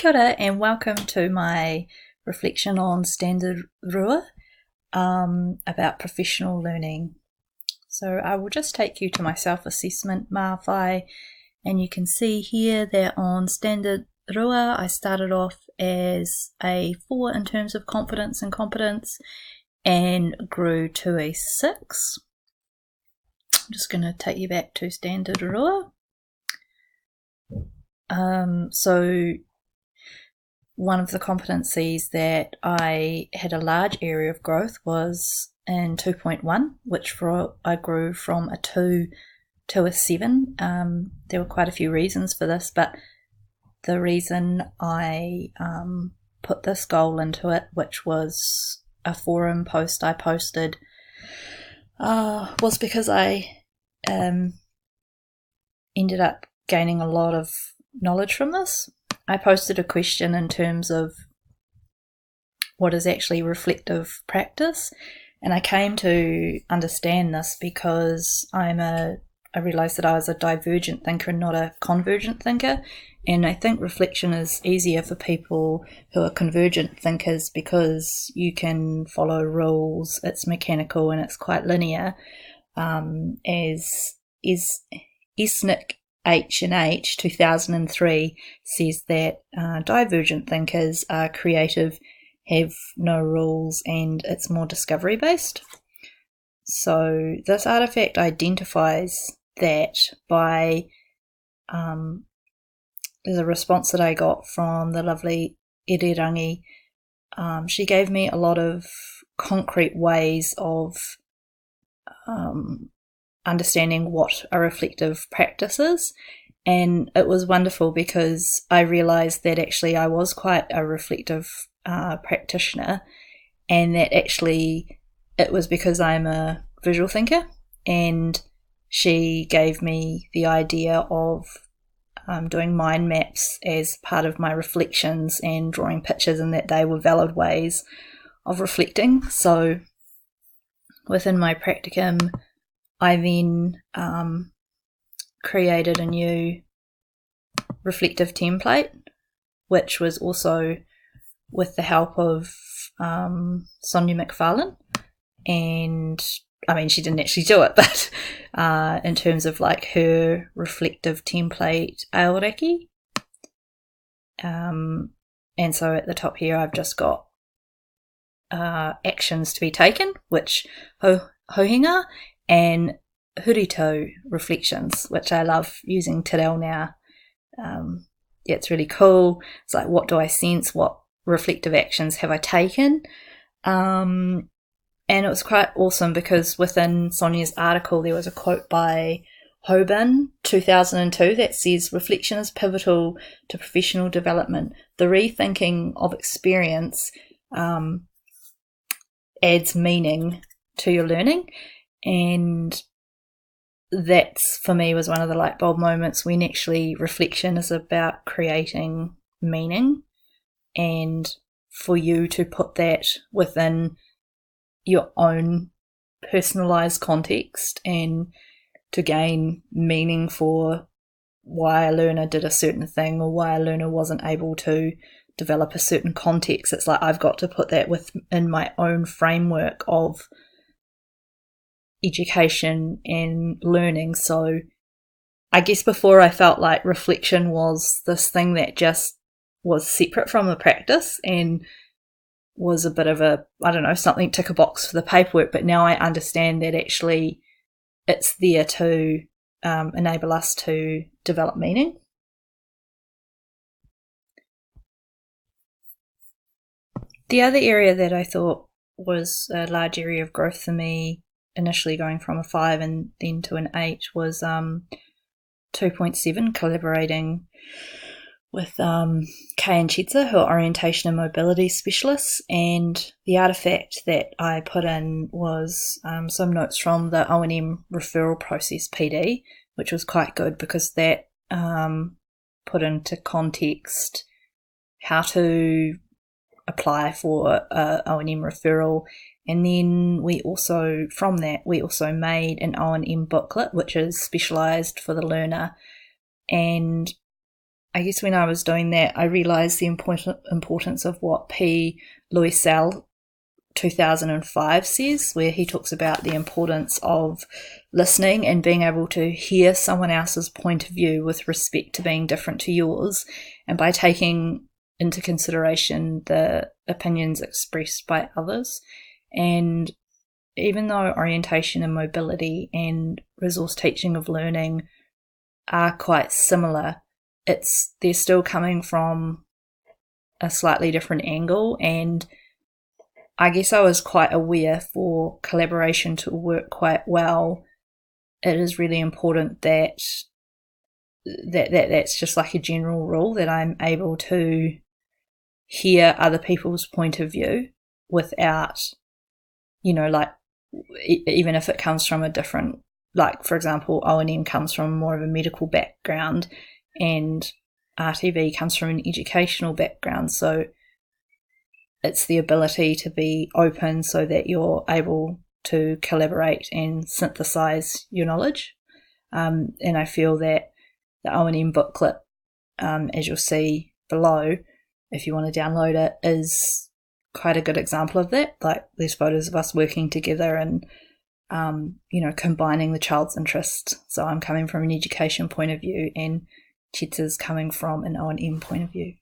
Kia ora and welcome to my reflection on Standard Rua about professional learning. So I will just take you to my self-assessment mawhai, and you can see here that on Standard Rua I started off as a 4 in terms of confidence and competence and grew to a 6. I'm just going to take you back to Standard Rua. So one of the competencies that I had a large area of growth was in 2.1, which I grew from a 2 to a 7. There were quite a few reasons for this, but the reason I put this goal into it, which was a forum post I posted, was because I ended up gaining a lot of knowledge from this. I posted a question in terms of what is actually reflective practice, and I came to understand this because I realised that I was a divergent thinker and not a convergent thinker, and I think reflection is easier for people who are convergent thinkers because you can follow rules, it's mechanical and it's quite linear, as Esnick H&H 2003 says that divergent thinkers are creative, have no rules, and it's more discovery based. So this artifact identifies that by there's a response that I got from the lovely Irirangi. She gave me a lot of concrete ways of understanding what a reflective practice is, and it was wonderful because I realised that actually I was quite a reflective practitioner, and that actually it was because I'm a visual thinker, and she gave me the idea of doing mind maps as part of my reflections and drawing pictures, and that they were valid ways of reflecting. So within my practicum I then created a new reflective template, which was also with the help of Sonia McFarlane. And I mean, she didn't actually do it, but in terms of like her reflective template, Aoraki. And so at the top here, I've just got actions to be taken, which hohinga, and hurito reflections, which I love using te reo now. Yeah, it's really cool. It's like, what do I sense? What reflective actions have I taken? And it was quite awesome because within Sonia's article there was a quote by Hoban 2002 that says, "Reflection is pivotal to professional development. The rethinking of experience adds meaning to your learning." And that's, for me, was one of the light bulb moments when actually reflection is about creating meaning, and for you to put that within your own personalized context and to gain meaning for why a learner did a certain thing or why a learner wasn't able to develop a certain context. It's like I've got to put that within my own framework of education and learning. So I guess before I felt like reflection was this thing that just was separate from the practice and was a bit of a, I don't know, something tick a box for the paperwork, but now I understand that actually it's there to enable us to develop meaning. The other area that I thought was a large area of growth for me, initially going from a 5 and then to an 8, was 2.7, collaborating with Kay and Chitsa, who are orientation and mobility specialists. And the artifact that I put in was some notes from the O&M referral process PD, which was quite good because that put into context how to apply for a O&M referral. And then we also made an O&M booklet, which is specialised for the learner. And I guess when I was doing that, I realised the importance of what P. Loisel 2005 says, where he talks about the importance of listening and being able to hear someone else's point of view with respect to being different to yours, and by taking into consideration the opinions expressed by others. And even though orientation and mobility and resource teaching of learning are quite similar, they're still coming from a slightly different angle. And I guess I was quite aware for collaboration to work quite well, it is really important that that's just like a general rule, that I'm able to hear other people's point of view without, like, even if it comes from a different, like, for example, O&M comes from more of a medical background and RTV comes from an educational background. So it's the ability to be open so that you're able to collaborate and synthesize your knowledge. And I feel that the O&M booklet, as you'll see below, if you want to download it, is quite a good example of that. Like, there's photos of us working together and, combining the child's interest. So I'm coming from an education point of view and Chet's is coming from an O&M point of view.